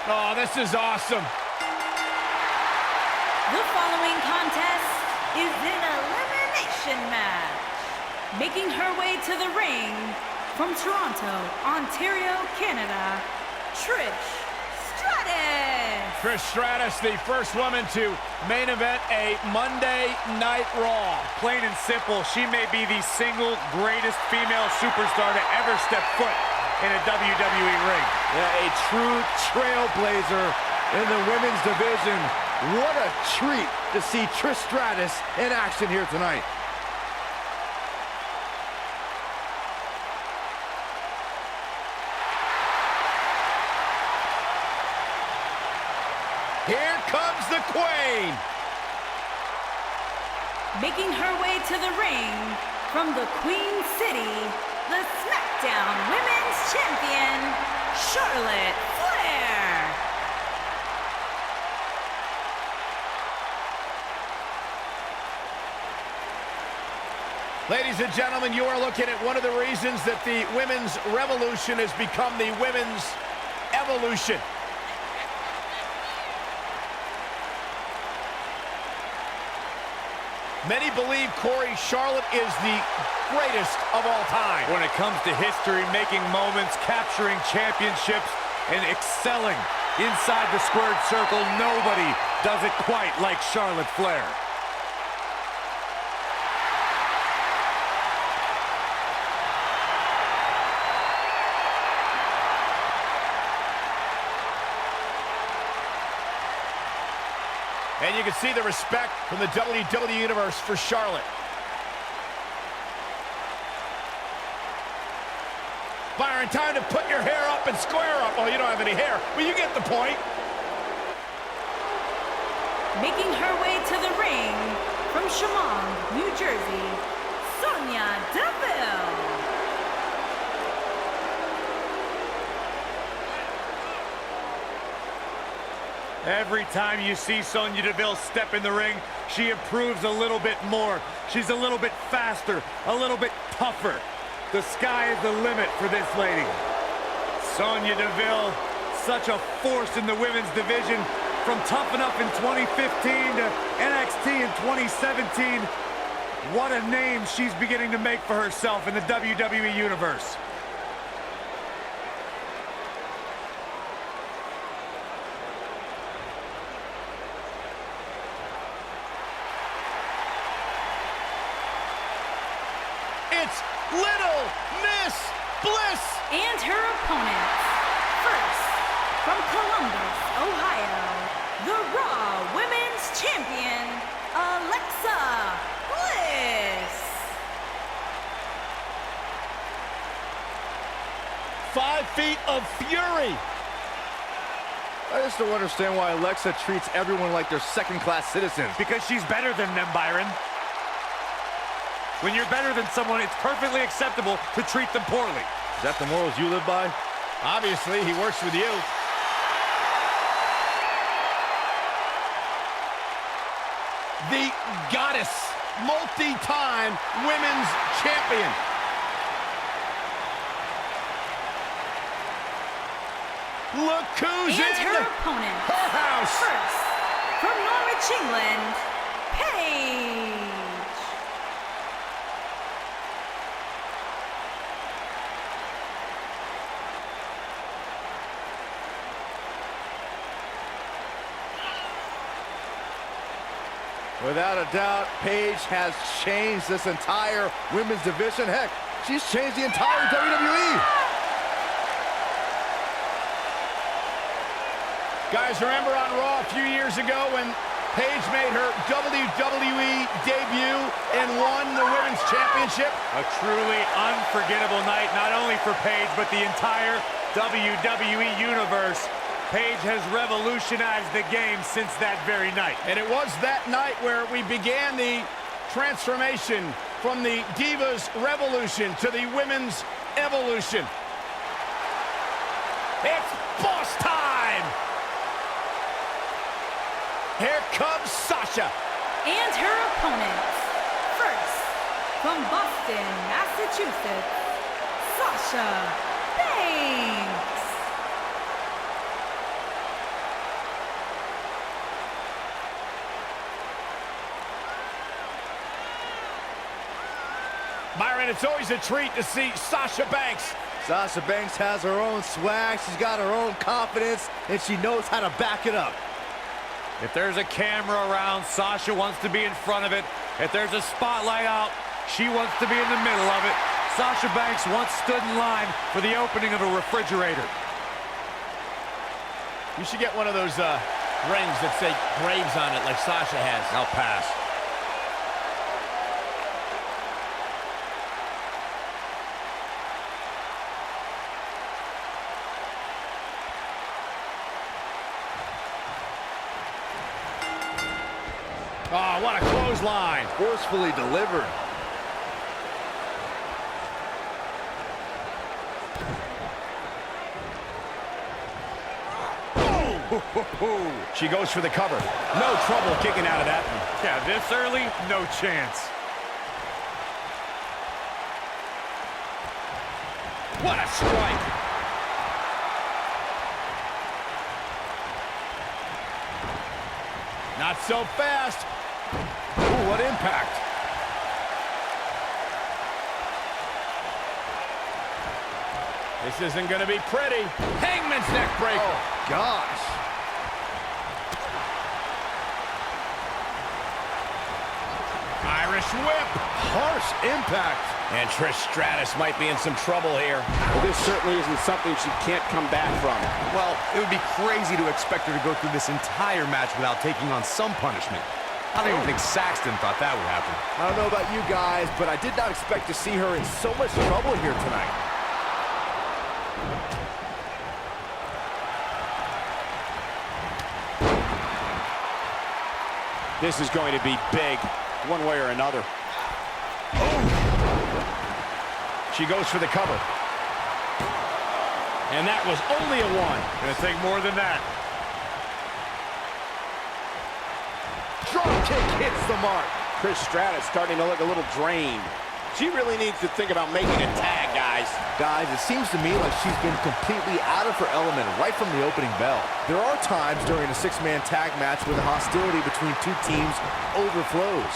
Oh, this is awesome. The following contest is an elimination match. Making her way to the ring from Toronto, Ontario, Canada, Trish Stratus. Trish Stratus, the first woman to main event a Monday Night Raw. Plain and simple, she may be the single greatest female superstar to ever step foot in a WWE ring. Yeah, a true trailblazer in the women's division. What a treat to see Trish Stratus in action here tonight. Here comes the Queen. Making her way to the ring from the Queen City, the SmackDown Women's Champion, Charlotte Flair. Ladies and gentlemen, you are looking at one of the reasons that the women's revolution has become the women's evolution. Many believe, Corey, Charlotte is the greatest of all time. When it comes to history, making moments, capturing championships, and excelling inside the squared circle, nobody does it quite like Charlotte Flair. And you can see the respect from the WWE Universe for Charlotte. Byron, time to put your hair up and square up. Oh, you don't have any hair, but you get the point. Making her way to the ring from Chemung, New Jersey, Sonya Deville. Every time you see Sonya Deville step in the ring, she improves a little bit more. She's a little bit faster, a little bit tougher. The sky is the limit for this lady. Sonya Deville, such a force in the women's division, from Tough Enough in 2015 to NXT in 2017. What a name she's beginning to make for herself in the WWE Universe. It's Little Miss Bliss. And her opponents. First, from Columbus, Ohio, the Raw Women's Champion, Alexa Bliss. 5 feet of fury. I just don't understand why Alexa treats everyone like they're second-class citizens. Because she's better than them, Byron. When you're better than someone, it's perfectly acceptable to treat them poorly. Is that the morals you live by? Obviously, he works with you. The goddess, multi-time women's champion. Look who's And in her opponent. her house. First, from Norwich, England, Paige. Without a doubt, Paige has changed this entire women's division. Heck, she's changed the entire WWE. Guys, remember on Raw a few years ago when Paige made her WWE debut and won the Women's Championship? A truly unforgettable night, not only for Paige, but the entire WWE Universe. Paige has revolutionized the game since that very night. And it was that night where we began the transformation from the Divas Revolution to the Women's Evolution. It's boss time! Here comes Sasha. And her opponents. First, from Boston, Massachusetts, Sasha Banks. and it's always a treat to see Sasha Banks. Sasha Banks has her own swag, she's got her own confidence, and she knows how to back it up. If there's a camera around, Sasha wants to be in front of it. If there's a spotlight out, she wants to be in the middle of it. Sasha Banks once stood in line for the opening of a refrigerator. You should get one of those rings that say Graves on it like Sasha has. I'll pass. Oh, what a clothesline. Forcefully delivered. She goes for the cover. No trouble kicking out of that one. Yeah, this early, no chance. What a strike. Not so fast. Ooh, what impact. This isn't going to be pretty. Hangman's neck breaker. Oh, gosh. Irish whip. Harsh impact. And Trish Stratus might be in some trouble here. Well, this certainly isn't something she can't come back from. Well, it would be crazy to expect her to go through this entire match without taking on some punishment. I don't even think Saxton thought that would happen. I don't know about you guys, but I did not expect to see her in so much trouble here tonight. This is going to be big, one way or another. She goes for the cover. And that was only a one. Gonna take more than that. Drop kick hits the mark. Trish Stratus starting to look a little drained. She really needs to think about making a tag, guys. Guys, it seems to me like she's been completely out of her element right from the opening bell. There are times during a six-man tag match where the hostility between two teams overflows.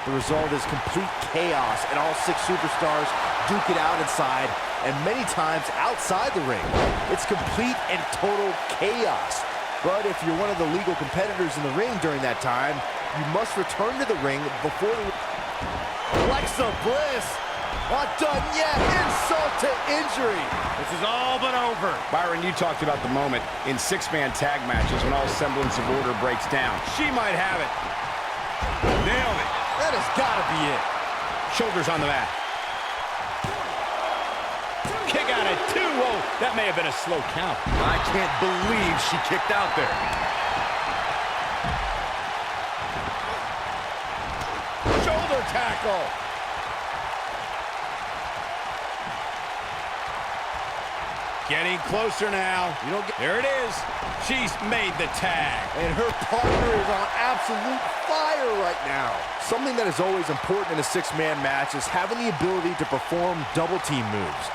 The result is complete chaos, and all six superstars duke it out inside, and many times outside the ring. It's complete and total chaos. But if you're one of the legal competitors in the ring during that time, you must return to the ring before the... Alexa Bliss! Not done yet! Insult to injury! This is all but over. Byron, you talked about the moment in six-man tag matches when all semblance of order breaks down. She might have it. Nailed it. That has got to be it. Shoulders on the mat. Kick out at two. Whoa, that may have been a slow count. I can't believe she kicked out there. Shoulder tackle. Getting closer now. There it is. She's made the tag. And her partner is on absolute fire right now. Something that is always important in a six-man match is having the ability to perform double-team moves.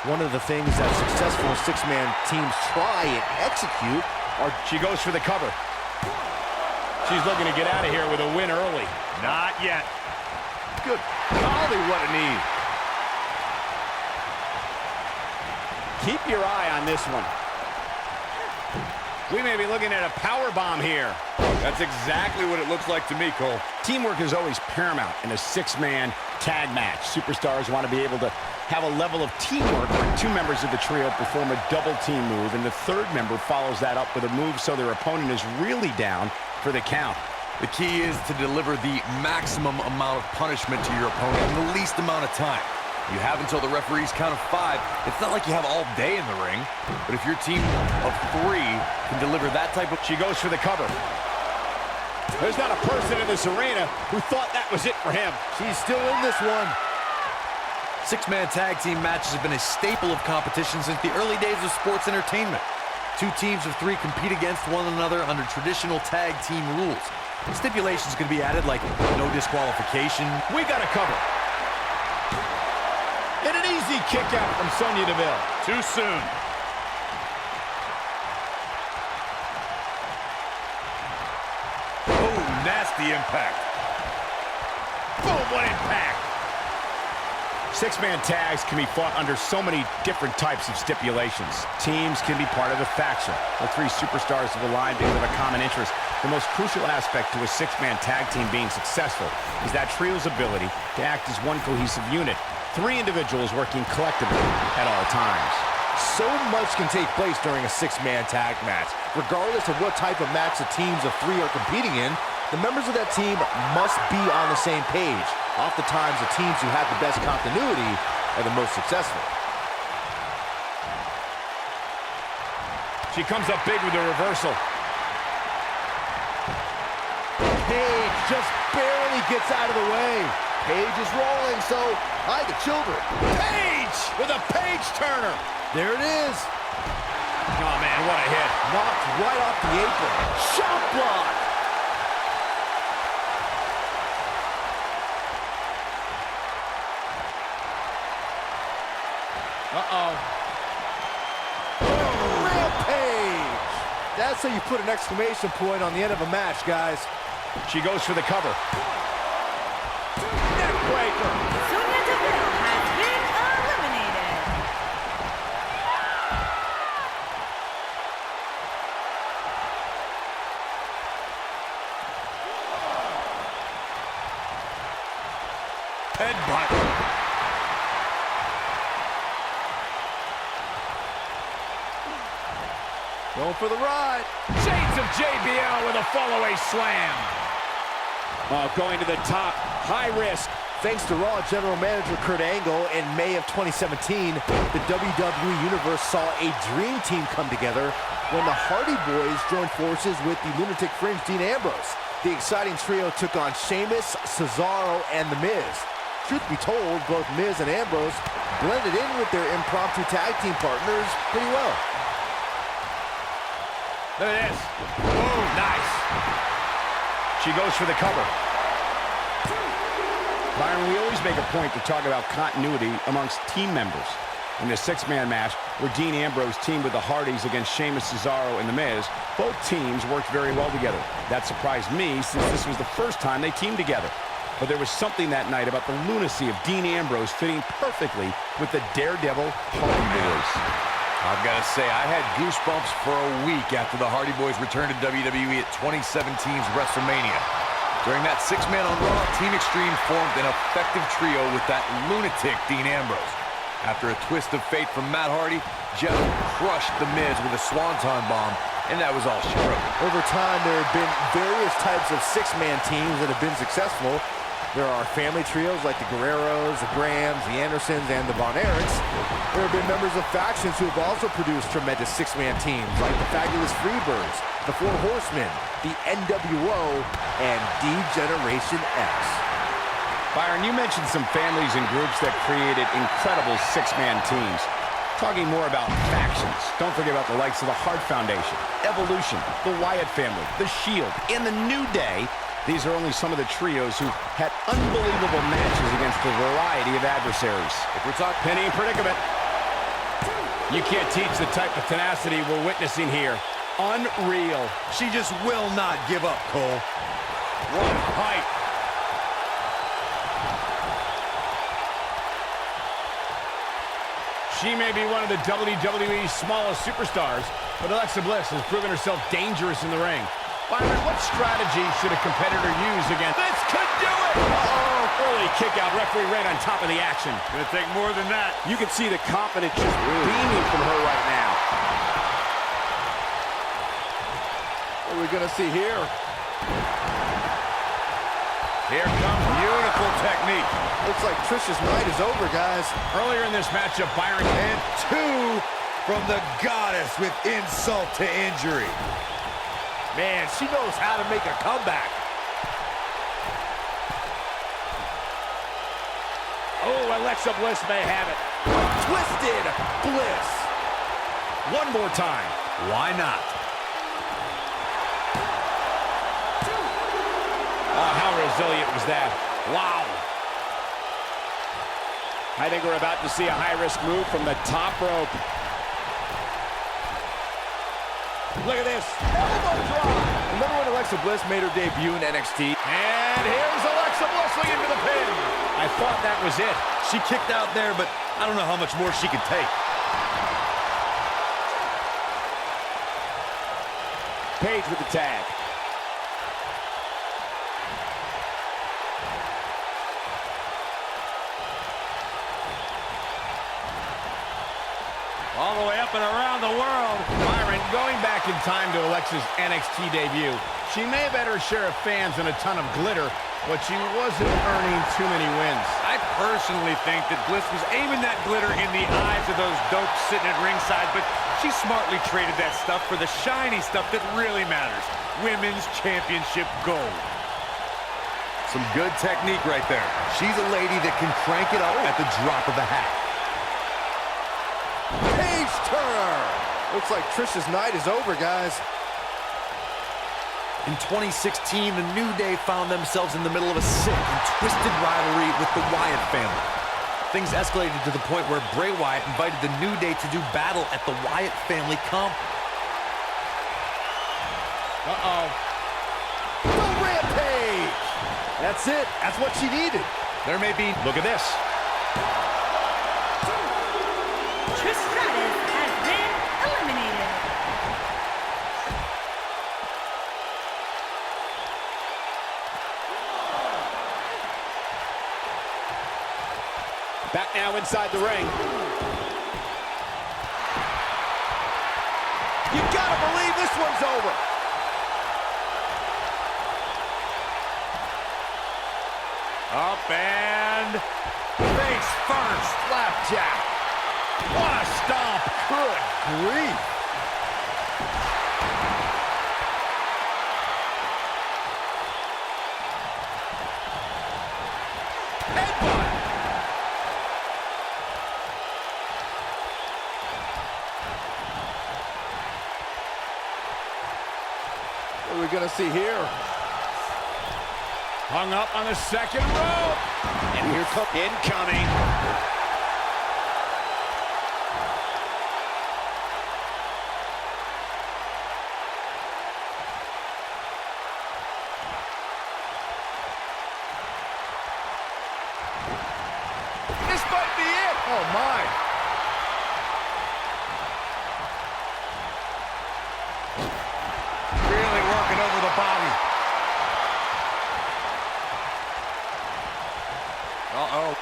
One of the things that successful six-man teams try and execute are... She goes for the cover. She's looking to get out of here with a win early. Not yet. Good golly, what a knee. Keep your eye on this one. We may be looking at a power bomb here. That's exactly what it looks like to me, Cole. Teamwork is always paramount in a six-man tag match. Superstars want to be able to have a level of teamwork where two members of the trio perform a double-team move, and the third member follows that up with a move so their opponent is really down for the count. The key is to deliver the maximum amount of punishment to your opponent in the least amount of time. You have until the referee's count of 5. It's not like you have all day in the ring, but if your team of 3 can deliver that type of... She goes for the cover. There's not a person in this arena who thought that was it for him. She's still in this one. Six-man tag team matches have been a staple of competition since the early days of sports entertainment. Two teams of 3 compete against one another under traditional tag team rules. Stipulations can be added like no disqualification. We got a cover. And an easy kick out from Sonya Deville. Too soon. Oh, nasty impact. Boom, what impact. Six-man tags can be fought under so many different types of stipulations. Teams can be part of a faction. The three superstars have aligned because of a common interest. The most crucial aspect to a six-man tag team being successful is that trio's ability to act as one cohesive unit. Three individuals working collectively at all times. So much can take place during a six-man tag match. Regardless of what type of match the teams of three are competing in, the members of that team must be on the same page. Oftentimes, the teams who have the best continuity are the most successful. She comes up big with a reversal. Paige just barely gets out of the way. Paige is rolling, so hide the children. Paige with a page turner. There it is. Oh, man, what a hit. Knocked right off the apron. Shot block. Uh-oh. Rampage. That's how you put an exclamation point on the end of a match, guys. She goes for the cover. Neckbreaker. Sonya Deville has been eliminated. Headbutt. Going for the ride. Shades of JBL with a fallaway slam. Oh, going to the top. High risk. Thanks to Raw General Manager Kurt Angle, in May of 2017, the WWE Universe saw a dream team come together when the Hardy Boys joined forces with the Lunatic Fringe Dean Ambrose. The exciting trio took on Sheamus, Cesaro, and The Miz. Truth be told, both Miz and Ambrose blended in with their impromptu tag team partners pretty well. Look at this. Boom, nice. She goes for the cover. Byron, we always make a point to talk about continuity amongst team members. In the six-man match, where Dean Ambrose teamed with the Hardys against Sheamus, Cesaro, and The Miz, both teams worked very well together. That surprised me, since this was the first time they teamed together. But there was something that night about the lunacy of Dean Ambrose fitting perfectly with the Daredevil Hardy Boys. I've got to say, I had goosebumps for a week after the Hardy Boys returned to WWE at 2017's WrestleMania. During that six-man on Raw, Team Extreme formed an effective trio with that lunatic Dean Ambrose. After a twist of fate from Matt Hardy, Jeff crushed The Miz with a swanton bomb, and that was all she wrote. Over time, there have been various types of six-man teams that have been successful. There are family trios like the Guerreros, the Grahams, the Andersons, and the Von Erichs. There have been members of factions who have also produced tremendous six-man teams like the Fabulous Freebirds, the Four Horsemen, the NWO, and D-Generation X. Byron, you mentioned some families and groups that created incredible six-man teams. Talking more about factions, don't forget about the likes of the Hart Foundation, Evolution, the Wyatt family, the Shield, and the New Day. These are only some of the trios who had unbelievable matches against a variety of adversaries. If we're talking Penny in predicament. You can't teach the type of tenacity we're witnessing here. Unreal. she just will not give up, Cole. What height. She may be one of the WWE's smallest superstars, but Alexa Bliss has proven herself dangerous in the ring. Byron, what strategy should a competitor use against... This could do it! Uh-oh, early kick out, referee right on top of the action. Gonna take more than that. You can see the confidence just beaming from her right now. What are we going to see here? Here comes beautiful technique. Looks like Trish's night is over, guys. Earlier in this matchup, Byron... And two from the goddess with insult to injury. Man, she knows how to make a comeback. Oh, Alexa Bliss may have it. Twisted Bliss. One more time. Why not? Oh, how resilient was that? Wow. I think we're about to see a high-risk move from the top rope. Look at this. Elbow drop. Remember when Alexa Bliss made her debut in NXT? And here's Alexa Bliss into the pin. I thought that was it. She kicked out there, but I don't know how much more she could take. Paige with the tag. All the way up and around the world. Byron, going back in time to Alexa's NXT debut, she may have had her share of fans and a ton of glitter, but she wasn't earning too many wins. I personally think that Bliss was aiming that glitter in the eyes of those dopes sitting at ringside, but she smartly traded that stuff for the shiny stuff that really matters. Women's Championship gold. Some good technique right there. She's a lady that can crank it up at the drop of a hat. Page Turner. Looks like Trish's night is over, guys. In 2016, the New Day found themselves in the middle of a sick and twisted rivalry with the Wyatt family. Things escalated to the point where Bray Wyatt invited the New Day to do battle at the Wyatt family comp. The Rampage. That's it. That's what she needed. There may be... Look at this. Stratus has been eliminated. Back now inside the ring. You gotta believe this one's over. Up and face first. Flapjack. What a stomp. Good grief. Headbutt. What are we gonna see here? Hung up on the second rope. And here comes incoming. This might be it. Oh, my. Really working over the body. Uh-oh.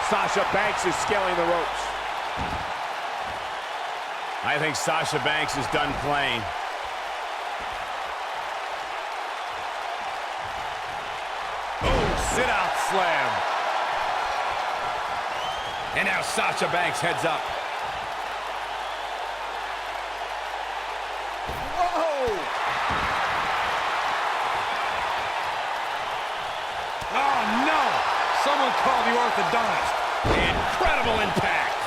Sasha Banks is scaling the ropes. I think Sasha Banks is done playing. Oh, sit-out slam. And now Sasha Banks heads up. Whoa! Oh, no! Someone call the orthodontist. Incredible impact.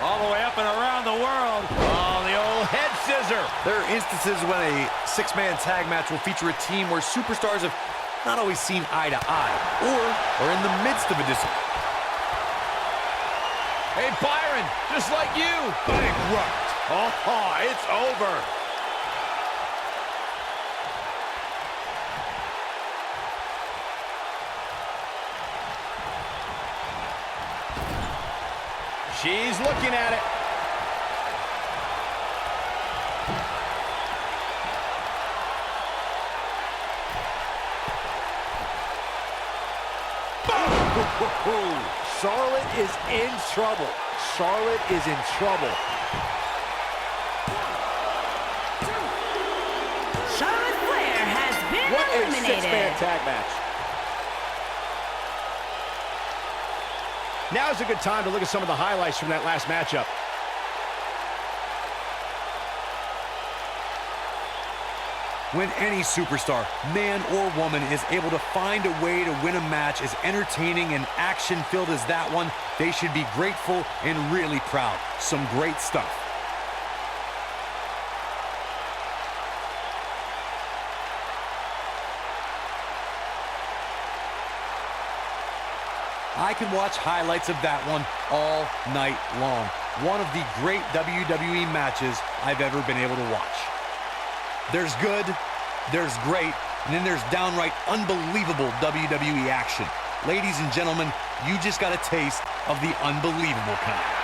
All the way up and around the world. Oh, the old head scissor. There are instances when a six-man tag match will feature a team where superstars have not always seen eye to eye, or are in the midst of a disagreement. Hey, Byron, just like you. Bankrupt. Oh, it's over. She's looking at it. Charlotte is in trouble. Charlotte is in trouble. Charlotte Flair has been What a eliminated. six-man tag match. Now's a good time to look at some of the highlights from that last matchup. When any superstar, man or woman, is able to find a way to win a match as entertaining and action-filled as that one, they should be grateful and really proud. Some great stuff. I can watch highlights of that one all night long. One of the great WWE matches I've ever been able to watch. There's good, there's great, and then there's downright unbelievable WWE action. Ladies and gentlemen, you just got a taste of the unbelievable kind.